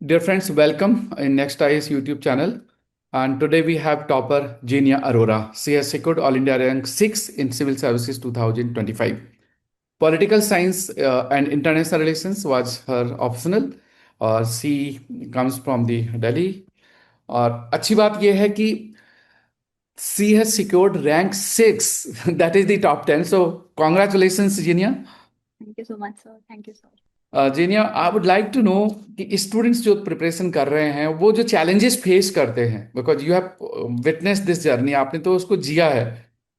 Dear friends, welcome in Next IAS YouTube channel. And today we have topper Zinnia Aurora. She has secured All India rank 6 in Civil Services 2025. Political science and international relations was her optional. और she comes from the Delhi. और अच्छी बात यह है कि she has secured rank 6. That is the top 10. So congratulations, Zinnia. Thank you so much, sir. Thank you, sir. जीनिया I would like to know कि students जो प्रिपरेशन कर रहे हैं वो जो चैलेंजेस फेस करते हैं, because you have witness this journey, आपने तो उसको जिया है,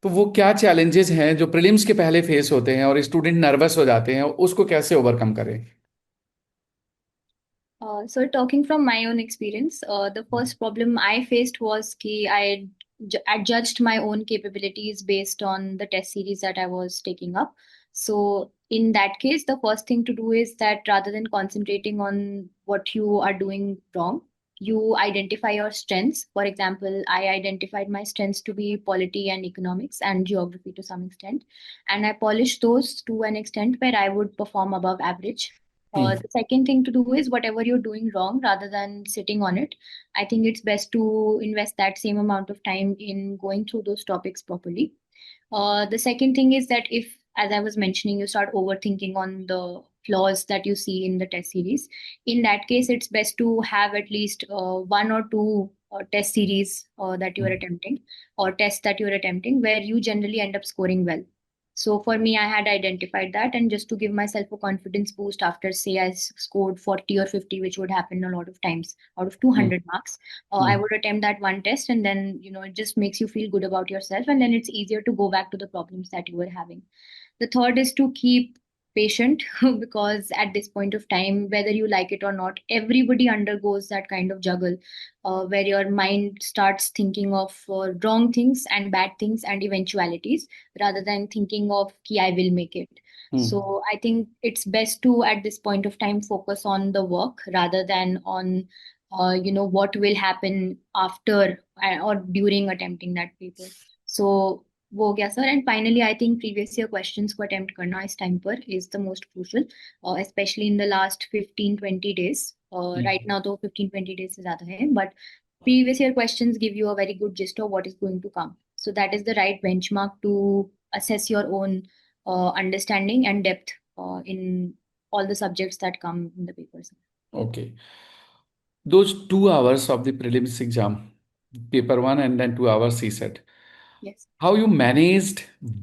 तो वो क्या चैलेंजेस हैं जो प्रीलिम्स के पहले फेस होते हैं और स्टूडेंट नर्वस हो जाते हैं, उसको कैसे ओवरकम करें? So talking from my own experience, the first problem I faced was कि I judged my own capabilities based on the test series that I was taking up. So in that case, the first thing to do is that rather than concentrating on what you are doing wrong, you identify your strengths. For example, I identified my strengths to be polity and economics and geography to some extent, and I polished those to an extent where I would perform above average. The second thing to do is whatever you're doing wrong, rather than sitting on it, I think it's best to invest that same amount of time in going through those topics properly. The second thing is that if, as I was mentioning, you start overthinking on the flaws that you see in the test series, in that case, it's best to have at least one or two test series that you are attempting or tests that you're attempting where you generally end up scoring well. So for me, I had identified that, and just to give myself a confidence boost after, say, scored 40 or 50, which would happen a lot of times out of 200 marks, I would attempt that one test, and then it just makes you feel good about yourself, and then it's easier to go back to the problems that you were having. The third is to keep patient because at this point of time, whether you like it or not, everybody undergoes that kind of juggle where your mind starts thinking of wrong things and bad things and eventualities rather than thinking of ki I will make it. So I think it's best to at this point of time focus on the work rather than on what will happen after or during attempting that paper. So वो हो गया sir. And finally I think previous year questions को attempt करना इस time पर is the most crucial, specially in the last 15-20 days. Right now तो 15-20 days से ज्यादा है, but previous year questions give you a very good gist of what is going to come. So that is the right benchmark to assess your own understanding and depth in all the subjects that come in the papers. Okay. Those 2 hours of the prelims exam, paper one and then 2 hours CSAT, Yes. how you managed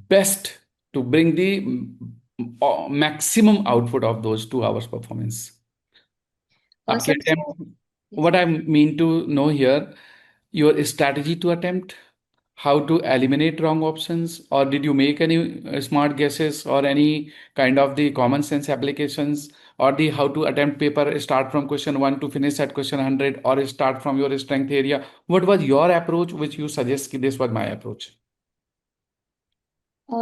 best to bring the maximum output of those 2 hours performance? आपके Sir, so attempt, yes. what I mean to know here, your strategy to attempt, how to eliminate wrong options, or did you make any smart guesses or any kind of the common sense applications, or the how to attempt paper start from question 1 to finish at question 100, or start from your strength area? What was your approach which you suggest ki this was my approach?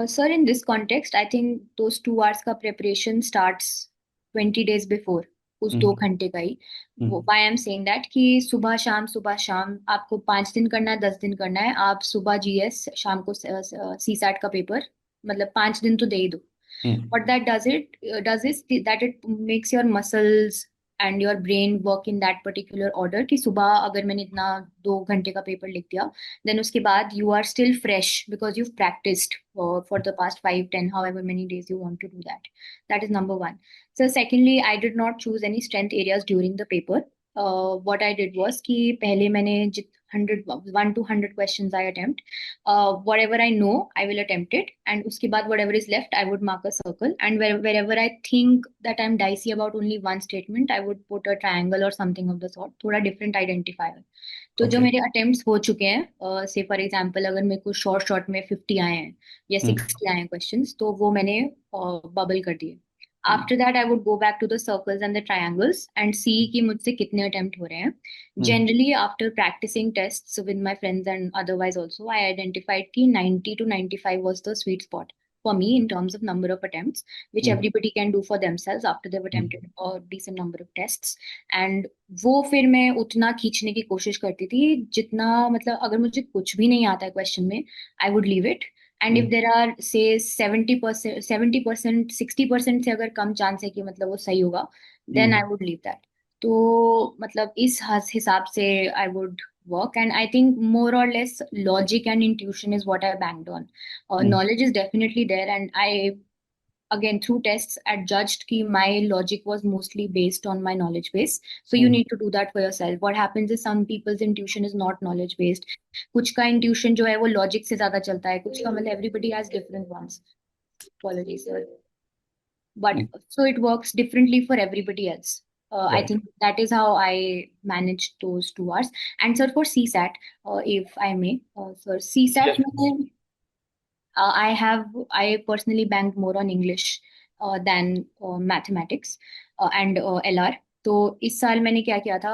Sir, in this context, I think those 2 hours का preparation starts 20 days before, उस 2 घंटे का ही. Why I'm saying that कि सुबह शाम आपको 5 दिन करना है, 10 दिन करना है. आप सुबह GS, शाम को CSAT का पेपर, मतलब 5 दिन तो दे ही दो. What that does is that it makes your muscles and your brain work in that particular order कि सुबह अगर मैंने इतना 2 घंटे का पेपर लिख दिया, then उसके बाद you are still fresh because you've practiced for the past 5, 10, however many days you want to do that. That is number one. So secondly, I did not choose any strength areas during the paper. What I did was कि पहले मैंने 1 to 100 questions I attempt. Whatever I know, I will attempt it, and उसके बाद whatever is left, I would mark a circle. And wherever I think that I'm dicey about only one statement, I would put a triangle or something of the sort, थोड़ा different identifier. तो जो मेरे attempts हो चुके हैं, से for example अगर मेरे को शॉर्ट में 50 आए हैं या 60 आए हैं क्वेश्चंस, तो वो मैंने बबल कर दिए. After that I would go back to the circles and the triangles and see कि मुझसे कितने अटेम्प्ट हो रहे हैं. Generally after practising tests with my friends and otherwise also, I identified कि 90 to 95 was the sweet spot for me in terms of number of attempts, which everybody can do for themselves after they've attempted a decent number of tests. And वो फिर मैं उतना खींचने की कोशिश करती थी जितना, मतलब अगर मुझे कुछ भी नहीं आता है क्वेश्चन में, I would leave it. And if there are say 70%, 60% से अगर कम चांस है कि मतलब वो सही होगा, then I would leave that. तो मतलब इस हिसाब से I would work, and I think more or less logic and intuition is what I banked on. Hmm. Knowledge is definitely there, and I again through tests adjudged ki my logic was mostly based on my knowledge base. So you Hmm. need to do that for yourself. What happens is some people's intuition is not knowledge based. कुछ का intuition जो है वो logic से ज्यादा चलता है, कुछ का मतलब everybody has different ones. Apologies, sir. But Hmm. so it works differently for everybody else. I Right. think that is how I managed those 2 hours. And sir, for CSAT, if I may, sir, CSAT Yes, please. में I personally banked more on English than mathematics and LR. तो इस साल मैंने क्या किया था?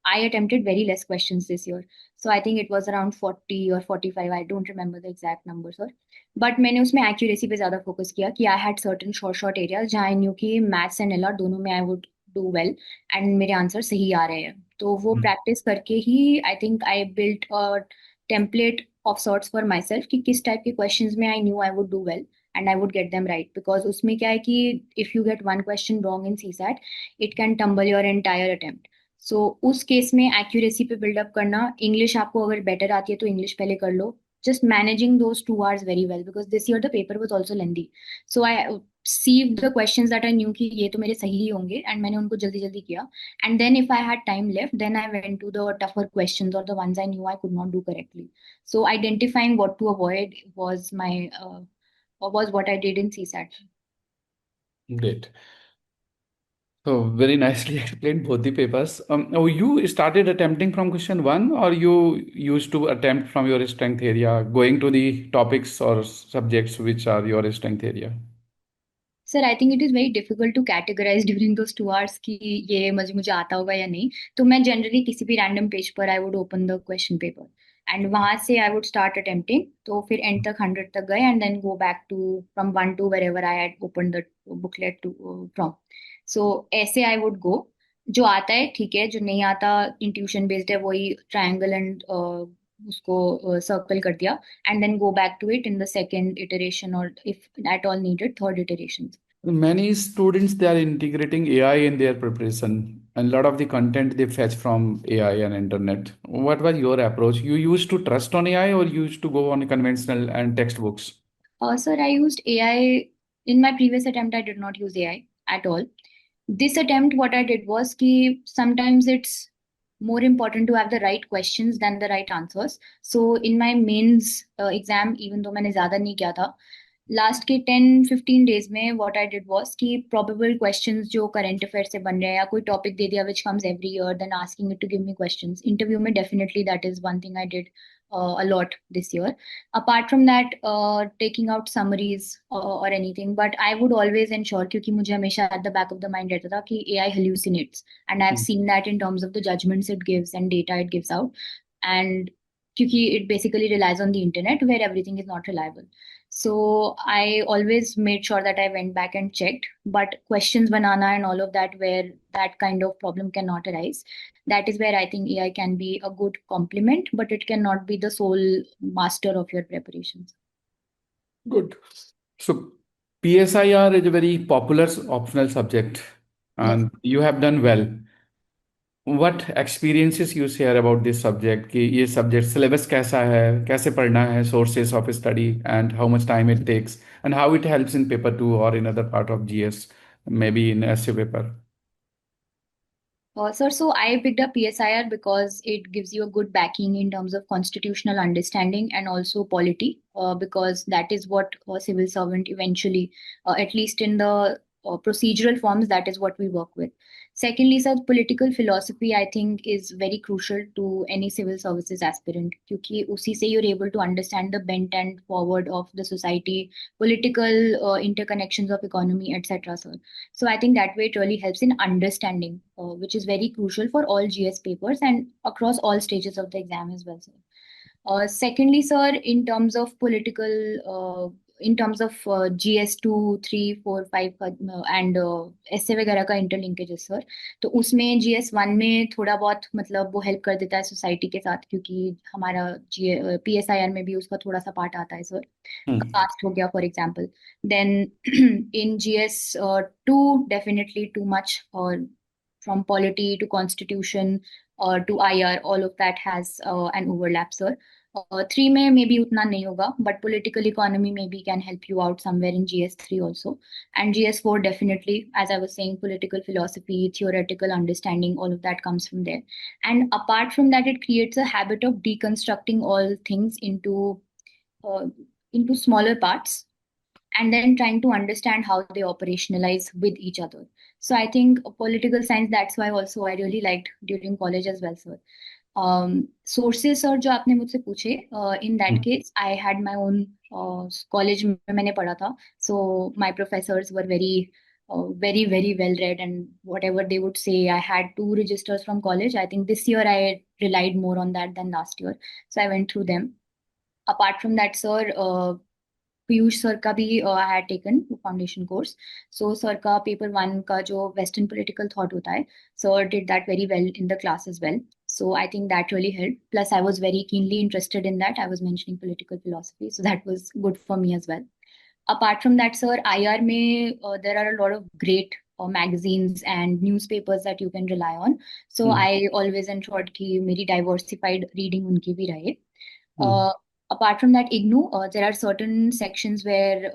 I attempted very less questions this year. So I think it was around 40 or 45. I don't remember the exact number, sir. But मैंने उसमें accuracy पे ज़्यादा focus किया कि I had certain short areas जहाँ I knew कि maths and LR दोनों में I would do well and मेरे आंसर सही आ रहे हैं. तो वो Hmm. practice करके ही I think I built a template of sorts for myself कि किस टाइप के क्वेश्चंस में I knew I would do well and I would get them right, because उसमें क्या है कि if you get one question wrong in CSAT it can tumble your entire attempt. So उस case में accuracy पे build up करना, English आपको अगर better आती है तो English पहले कर लो, just managing those 2 hours very well, because this year the paper was also lengthy. So I sieved the questions that I knew कि ये तो मेरे सही ही होंगे and मैंने उनको जल्दी जल्दी किया. And then if I had time left, then I went to the tougher questions or the ones I knew I could not do correctly. So identifying what to avoid was my was what I did in CSAT. Great. So very nicely explained both the papers. Oh, you started attempting from question one, or you used to attempt from your strength area, going to the topics or subjects which are your strength area? Sir I think it is very difficult to categorise during those 2 hours कि ये मुझे मुझे आता होगा या नहीं. तो मैं जनरली किसी भी रैंडम पेज पर I would open the question paper and वहां से आई वुड स्टार्ट अटेम्प्टिंग. तो फिर एंड तक 100 तक गए and then go back to from 1 to wherever I had open the booklet to from. So ऐसे I would गो. जो आता है ठीक है, जो नहीं आता इंट्यूशन बेस्ड है वही ट्रायंगल एंड उसको सर्कल कर दिया and then go back to it in the second iteration, or if at all needed, third iteration. Many students they are integrating AI in their preparation, and a lot of the content they fetch from AI and internet. What was your approach? You used to trust on AI, or you used to go on conventional and textbooks? Sir, I used AI in my previous attempt. I did not use AI at all. This attempt, what I did was कि sometimes it's more important to have the right questions than the right answers. So in my mains exam, even though मैंने ज़्यादा नहीं किया था, last के 10-15 days में what I did was कि probable questions जो करंट अफेयर से बन रहे हैं या कोई टॉपिक दे दिया which comes every year, then asking it to give me questions interview में. Definitely that is one thing I did a lot this year. Apart from that, taking out summaries or anything, but I would always ensure, क्योंकि मुझे हमेशा at the back of the mind रहता था कि AI hallucinates, and I've Hmm. seen that in terms of the judgments it gives and data it gives out, and क्योंकि it basically relies on the internet where everything is not reliable. So I always made sure that I went back and checked, but questions banana and all of that where that kind of problem cannot arise, that is where I think AI can be a good complement, but it cannot be the sole master of your preparations. Good. So PSIR is a very popular optional subject, Yes. and you have done well. What experiences you share about this subject? कि ये subject syllabus कैसा है, कैसे पढ़ना है, sources of study, and how much time it takes, and how it helps in paper 2 or in other part of GS, maybe in essay paper. Sir, so I picked up PSIR because it gives you a good backing in terms of constitutional understanding and also polity, because that is what a civil servant eventually, at least in the procedural forms, that is what we work with. Secondly, sir, political philosophy I think is very crucial to any civil services aspirant, क्योंकि उसी से you're able to understand the bent and forward of the society, political interconnections of economy, etc. Sir. So I think that way it really helps in understanding, which is very crucial for all GS papers and across all stages of the exam as well, sir. Secondly, sir, in terms of GS 2, 3, 4, 5 and ऐसे वगैरह का interlinkages sir, तो उसमें GS 1 में थोड़ा बहुत मतलब वो हेल्प कर देता है सोसाइटी के साथ, क्योंकि हमारा PSIR में भी उसका थोड़ा सा पार्ट आता है सर. Hmm. कास्ट हो गया for example. Then in GS 2 definitely too much, और from polity to constitution to IR, all of that has an overlap, sir. Three में maybe उतना नहीं होगा, but political economy maybe can help you out somewhere in GS3 also. And GS4 definitely, as I was saying, political philosophy, theoretical understanding, all of that comes from there. And apart from that, it creates a habit of deconstructing all things uh, into smaller parts and then trying to understand how they operationalize with each other. So I think political science, that's why also I really liked during college as well, sir. Sources और जो आपने मुझसे पूछे, in that case I had my own college में मैंने पढ़ा था, so my professors were very well read, and whatever they would say, I had two registers from college. I think this year I relied more on that than last year, so I went through them. Apart from that, sir, Piyush sir का भी I had taken foundation course. So sir का paper 1 का जो western political thought होता है, sir did that very well in the class as well. So I think that really helped. Plus, I was very keenly interested in that. I was mentioning political philosophy, so that was good for me as well. Apart from that, sir, IR में there are a lot of great magazines and newspapers that you can rely on. So I always ensured कि मेरी diversified reading उनकी भी रहे. Apart from that, IGNU, there are certain sections where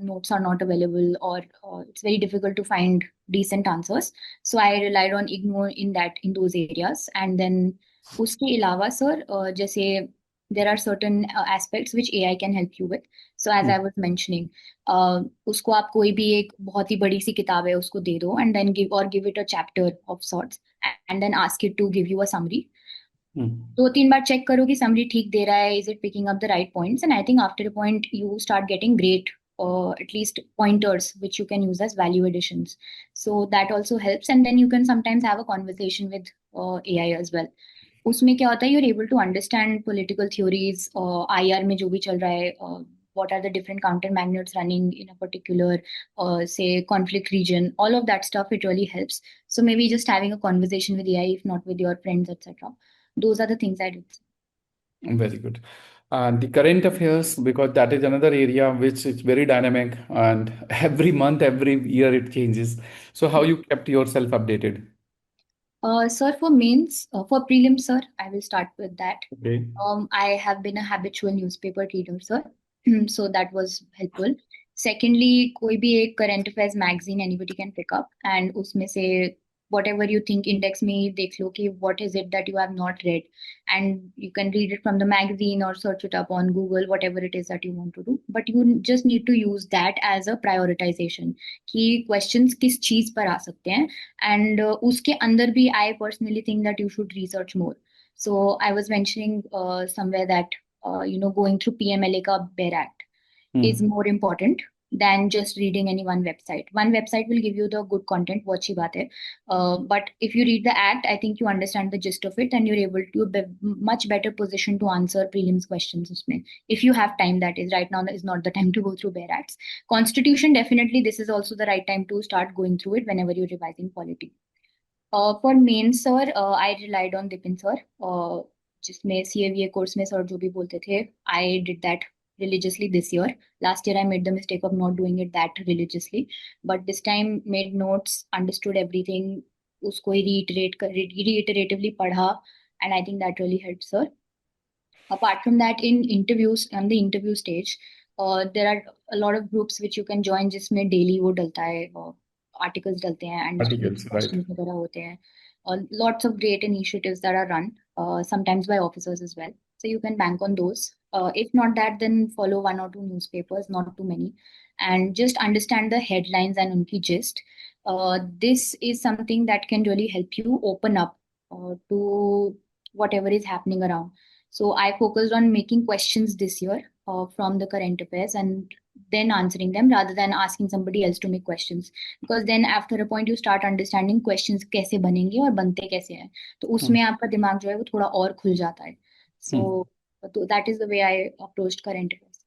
notes are not available, or it's very difficult to find decent answers. So I relied on IGNU in those areas. And then उसके अलावा sir, जैसे there are certain aspects which AI can help you with. So as I was mentioning, उसको आप कोई भी एक बहुत ही बड़ी सी किताब है उसको दे दो, and then give it a chapter of sorts, and then ask it to give you a summary. 2-3 बार चेक करो कि समरी ठीक दे रहा है, is it picking up the right points, and I think after a point you start getting great at least pointers which you can use as value additions. So that also helps, and then you can sometimes have a conversation with AI as well. उसमें क्या होता है, you're able to understand political theories, IR में जो भी चल रहा है, what are the different counter magnets running in a particular say conflict region, all of that stuff, it really helps. So maybe just having a conversation with AI, if not with your friends, etc. Those are the things I did. Very good. And the current affairs, because that is another area which is very dynamic, and every month, every year it changes. So how you kept yourself updated? Sir, for mains, for prelims, sir, I will start with that. Okay. I have been a habitual newspaper reader, sir. So that was helpful. Secondly, कोई भी एक current affairs magazine anybody can pick up, and उसमें से whatever you think index में देख लो कि what is it that you have not read, and you can read it from the magazine or search it up on Google, whatever it is that you want to do. But you just need to use that as a prioritization कि questions किस चीज पर आ सकते हैं, and उसके अंदर भी I personally think that you should research more. So I was mentioning somewhere that going through PMLA का BEAR Act is more important than just reading any one website. One website will give you the good content, वो अच्छी बात है. But if you read the act, I think you understand the gist of it, and you're able to be much better position to answer prelims questions उसमें. If you have time, that is. Right now is not the time to go through BEAR Acts. Constitution, definitely this is also the right time to start going through it whenever you're revising polity. For main sir, I relied on Dipin sir, जिसमें CAVA course में sir जो भी बोलते थे, I did that religiously this year. Last year I made the mistake of not doing it that religiously, but this time made notes, understood everything, उसको ही reiteratively पढ़ा, and I think that really helped sir. Apart from that, in interviews, on the interview stage, there are a lot of groups which you can join जिसमें daily वो डलता है, articles डलते हैं, and Articles, right. questions वगैरह होते हैं. Lots of great initiatives that are run, sometimes by officers as well. So you can bank on those. If not that, then follow 1 or 2 newspapers, not too many, and just understand the headlines and unki gist. This is something that can really help you open up to whatever is happening around. So I focused on making questions this year from the current affairs, and then answering them rather than asking somebody else to make questions. Because then after a point you start understanding questions कैसे बनेंगे और बनते कैसे हैं, तो उसमें आपका दिमाग जो है वो थोड़ा और खुल जाता है. So that is the way I approached current affairs.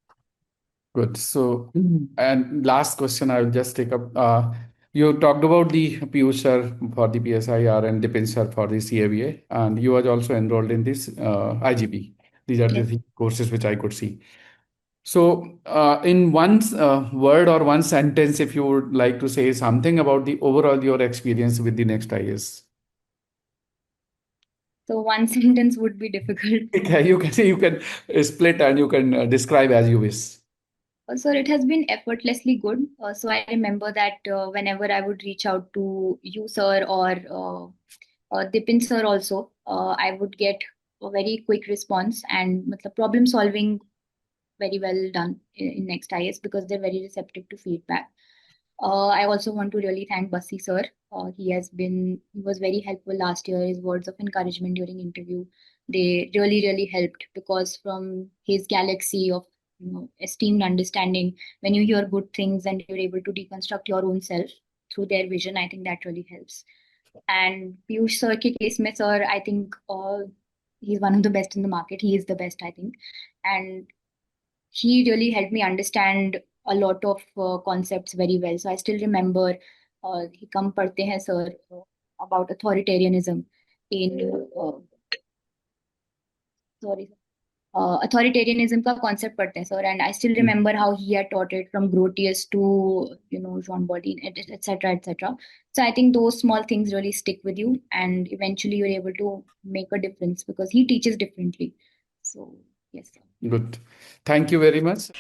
Good. So, and last question I will just take up. You talked about the PSIR for the PSIR and the PSIR for the CAVA, and you are also enrolled in this IGP. These are the Yes. courses which I could see. So, in one word or one sentence, if you would like to say something about the overall your experience with the Next IAS. So one sentence would be difficult. Okay, you can split and you can describe as you wish. So it has been effortlessly good. So I remember that whenever I would reach out to you, sir, or Dipin, sir, also, I would get a very quick response and matlab, problem solving very well done in Next IS because they're very receptive to feedback. I also want to really thank Bassi sir. He was very helpful last year. His words of encouragement during interview, they really, really helped because from his galaxy of esteemed understanding, when you hear good things and you're able to deconstruct your own self through their vision, I think that really helps. And Piyush sir के case में sir, I think he's one of the best in the market. He is the best, I think, and he really helped me understand a lot of concepts very well. So I still remember he come पढ़ते हैं sir about authoritarianism in sorry authoritarianism का concept पढ़ते हैं sir, and I still remember how he had taught it from Grotius to Jean Bodin, etc. etc. So I think those small things really stick with you, and eventually you're able to make a difference because he teaches differently. So yes, sir. Good. Thank you very much.